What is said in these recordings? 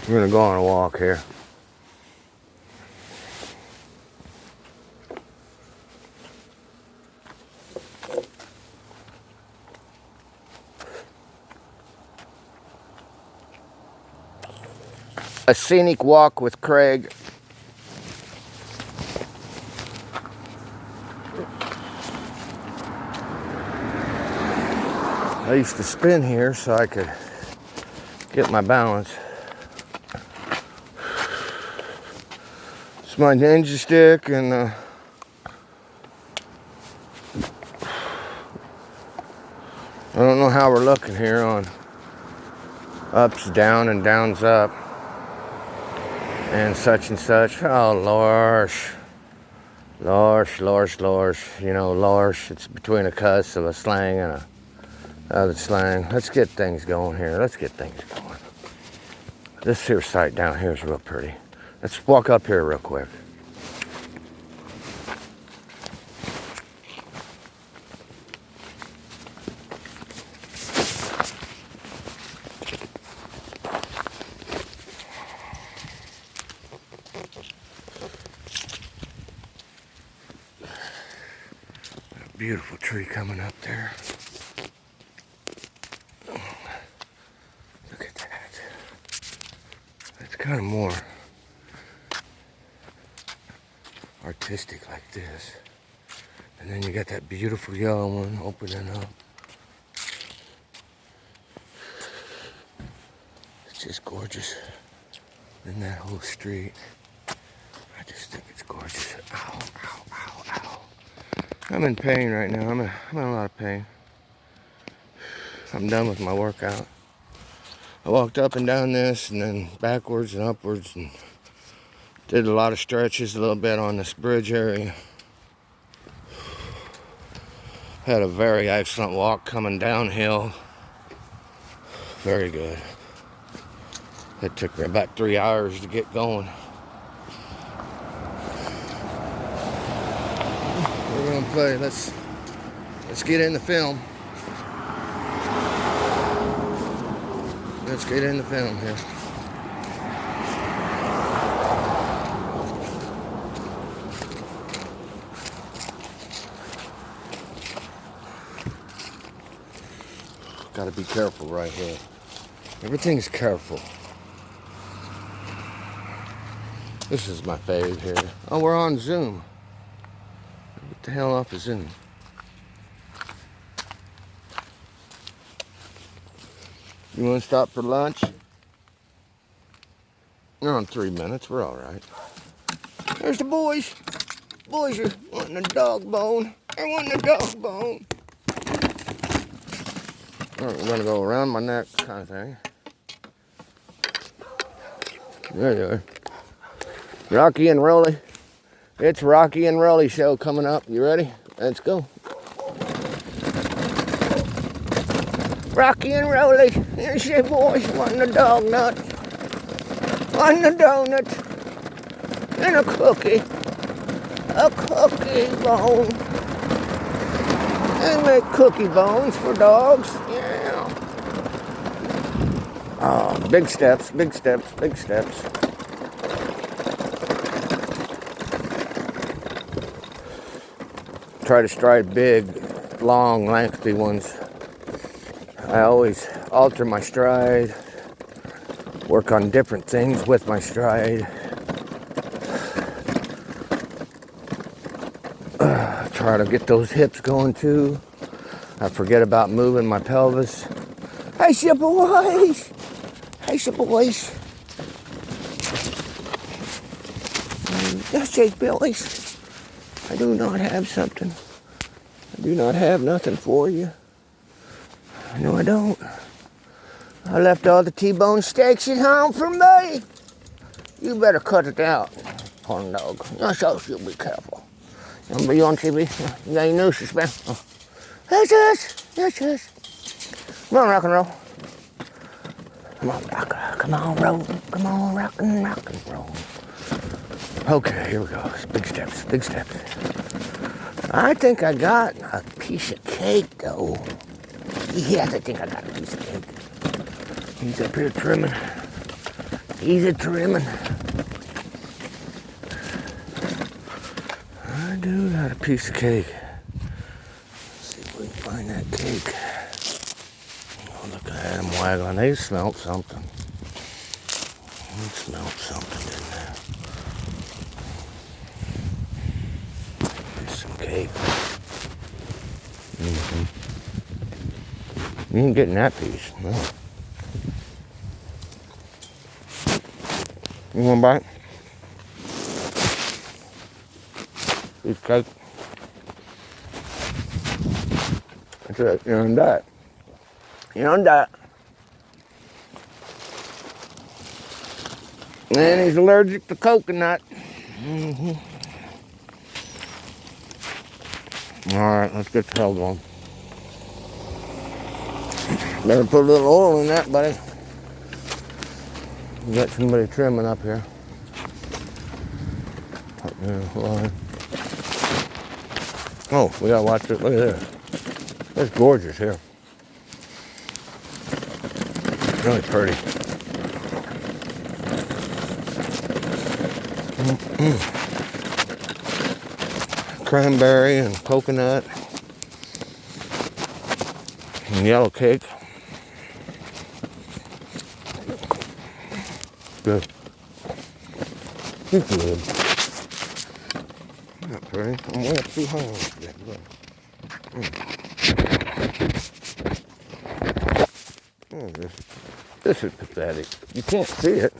We're gonna go on a walk here. A scenic walk with Craig. I used to spin here so I could get my balance. It's my ninja stick, and I don't know how we're looking here on ups down and downs up and such. Oh, Lorsh. Lorsh. You know, Lorsh, it's between a cuss of a slang and a other slang. Let's get things going here. Let's get things going. This here site down here is real pretty. Let's walk up here real quick. Beautiful tree coming up there. Look at that. It's kind of more artistic like this. And then you got that beautiful yellow one opening up. It's just gorgeous. And that whole street. I just think it's gorgeous. Ow, ow, ow, ow. I'm in pain right now. I'm in a lot of pain. I'm done with my workout. I walked up and down this and then backwards and upwards and did a lot of stretches a little bit on this bridge area. Had a very excellent walk coming downhill. Very good. It took me about 3 hours to get going. We're gonna play. Let's get in the film. Let's get in the film here. Gotta be careful right here. Everything's careful. This is my fave here. Oh, we're on Zoom. What the hell off is Zoom? You want to stop for lunch? We're on 3 minutes. We're all right. There's the boys. Boys are wanting a dog bone. They're wanting a dog bone. All right, we're going to go around my neck kind of thing. There you are. Rocky and Rolly. It's Rocky and Rolly show coming up. You ready? Let's go. Rocky and Rolly. Here's your boys wanting a dog nut. Wanting a donut. And a cookie. A cookie bone. They make cookie bones for dogs. Yeah. Oh, big steps, big steps, big steps. Try to stride big, long, lengthy ones. I always alter my stride, work on different things with my stride. Try to get those hips going too. I forget about moving my pelvis. Hey, your boys! Hey, your boys! Yes, shake billies. I do not have something. I do not have nothing for you. No, I don't. I left all the T-bone steaks at home for me. You better cut it out, horn dog. Yes, you'll be careful. You'll be on TV. You got any news to spare? Oh. Yes. Come on, rock and roll. Come on, roll. Come on, rock and roll. Okay, here we go. Big steps. I think I got a piece of cake, though. Yes, I think I got a piece of cake. He's up here trimming. Easy trimming. I do got a piece of cake. Let's see if we can find that cake. Oh, look at them waggling. They smelled something. They smelled something, didn't they? Here's some cake. You ain't getting that piece. No. You want to bite? Piece of cake. That's it. You're on diet. You're on diet. And he's allergic to coconut. All right, let's get the hell going. Better put a little oil in that, buddy. We got somebody trimming up here. Oh, we gotta watch it. Look at this. It's gorgeous here. Really pretty. Cranberry and coconut and yellow cake. Good. It's good. Not pretty. I'm way up too high. This is pathetic. You can't see it.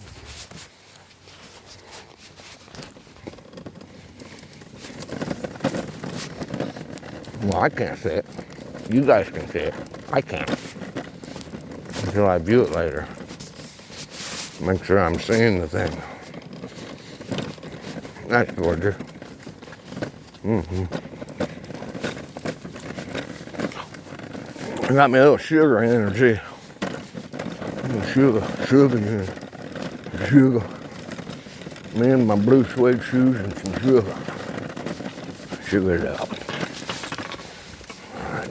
Well, I can't see it. You guys can see it. I can't. Until I view it later. Make sure I'm seeing the thing. That's gorgeous. I got me a little sugar energy. Sugar. Me and my blue suede shoes and some sugar. Sugar it up. All right,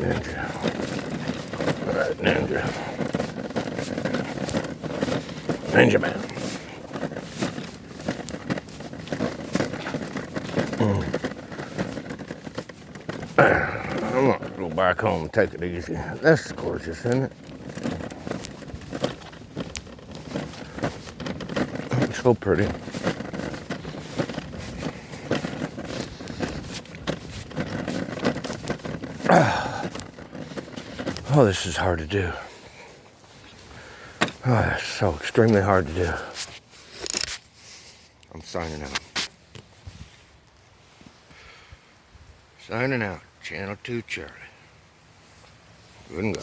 Ninja. Ninja Man. I'm gonna go back home and take it easy. That's gorgeous, isn't it? It's so pretty. Oh, this is hard to do. Oh, it's so extremely hard to do. I'm signing out. Signing out. Channel 2 Charlie. Good and go.